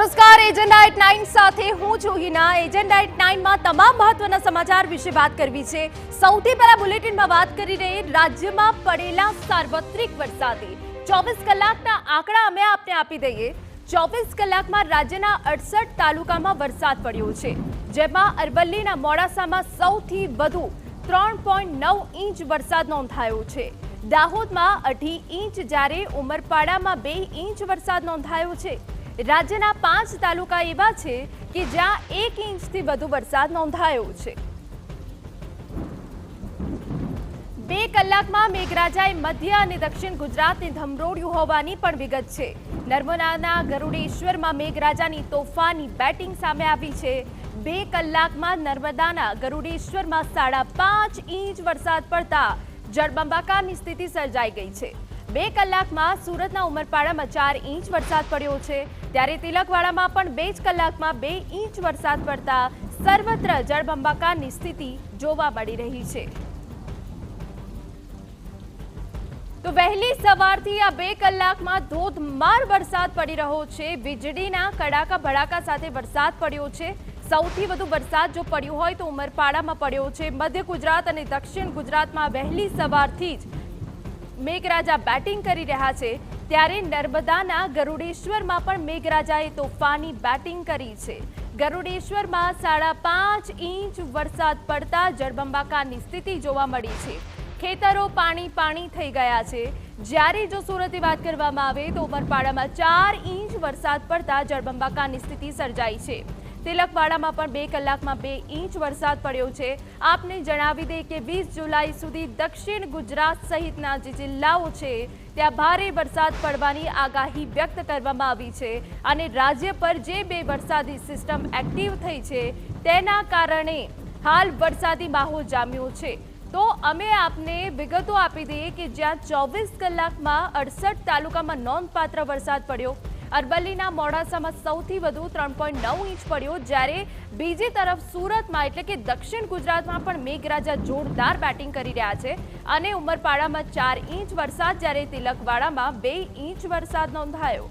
નમસ્કાર, agenda at 9 સાથે હું છું હિના। એજન્ડા એટ 9 માં તમામ મહત્વના સમાચાર વિશે વાત કરવી છે। સૌથી પહેલા બુલેટિનમાં વાત કરી રહી રાજ્યમાં પડેલા સાર્વત્રિક વરસાદે 24 કલાકના આંકડા અમે આપને આપી દઈએ। 24 કલાકમાં રાજ્યના 68 તાલુકામાં વરસાદ પડ્યો છે, જેમાં અરવલ્લીના મોડાસામાં સૌથી વધુ 3.9 ઇંચ વરસાદ નોંધાયો છે। દાહોદમાં 2.5 ઇંચ, જ્યારે ઉમરપાડામાં 2 ઇંચ વરસાદ નોંધાયો છે। રાજ્યના 5 તાલુકા એવા છે કે જ્યાં 1 ઇંચથી વધુ વરસાદ નોંધાયો છે। 2 કલાકમાં મેઘરાજાએ મધ્ય અને દક્ષિણ ગુજરાતને ધમરોળ્યું હોવાની પણ વિગત છે। નર્મદાના ગરુડેશ્વરમાં મેઘરાજાની તોફાની બેટિંગ સામે આવી છે। 2 કલાકમાં નર્મદાના ગરુડેશ્વરમાં 5.5 ઇંચ વરસાદ પડતા જળબંબાકારની સ્થિતિ સર્જાઈ ગઈ છે। 2 કલાકમાં સુરતના ઉમરપાડામાં 4 ઇંચ વરસાદ પડ્યો છે, ત્યારે તિલકવાડામાં પણ 2 જ કલાકમાં 2 ઇંચ વરસાદ પડતા સર્વત્ર જળબંબાકારની સ્થિતિ જોવા મળી રહી છે। તો વહેલી સવારથી આ 2 કલાકમાં ધોધમાર વરસાદ પડી રહ્યો છે। વીજળીના કડાકા ભડાકા સાથે વરસાદ પડ્યો છે। સૌથી વધુ વરસાદ જો પડ્યો હોય તો ઉમરપાડામાં પડ્યો છે। મધ્ય ગુજરાત અને દક્ષિણ ગુજરાતમાં વહેલી સવારથી જ મેઘરાજા બેટિંગ કરી રહ્યા છે, ત્યારે નર્મદાના ગરુડેશ્વરમાં પણ મેઘરાજાએ તોફાની બેટિંગ કરી છે। ગરુડેશ્વરમાં 5.5 ઇંચ વરસાદ પડતા જળબંબાકારની સ્થિતિ જોવા મળી છે। ખેતરો પાણી થઈ ગયા છે, જ્યારે જો સુરતની વાત કરવામાં આવે તો ઉમરપાડામાં 4 ઇંચ વરસાદ પડતા જળબંબાકારની સ્થિતિ સર્જાઈ છે। તિલકવાડામાં પણ 2 કલાકમાં 2 ઇંચ વરસાદ પડ્યો છે। આપને જણાવી દઈએ કે 20 જુલાઈ સુધી દક્ષિણ ગુજરાત સહિતના જે જિલ્લાઓ છે ત્યાં ભારે વરસાદ પડવાની આગાહી વ્યક્ત કરવામાં આવી છે, અને રાજ્ય પર જે 2 વરસાદી સિસ્ટમ એક્ટિવ થઈ છે તેના કારણે હાલ વરસાદી માહોલ જામ્યો છે। તો અમે આપને વિગતો આપી દઈએ કે જ્યાં 24 કલાકમાં 68 તાલુકામાં નોંધપાત્ર વરસાદ પડ્યો। અરવલ્લીના મોડાસામાં સૌથી વધુ 3.9 ઇંચ પડ્યો, જ્યારે બીજી તરફ સુરતમાં એટલે કે દક્ષિણ ગુજરાતમાં પણ મેઘરાજા જોરદાર બેટિંગ કરી રહ્યા છે, અને ઉમરપાડામાં 4 ઇંચ વરસાદ, જ્યારે તિલકવાડામાં 2 ઇંચ વરસાદ નોંધાયો।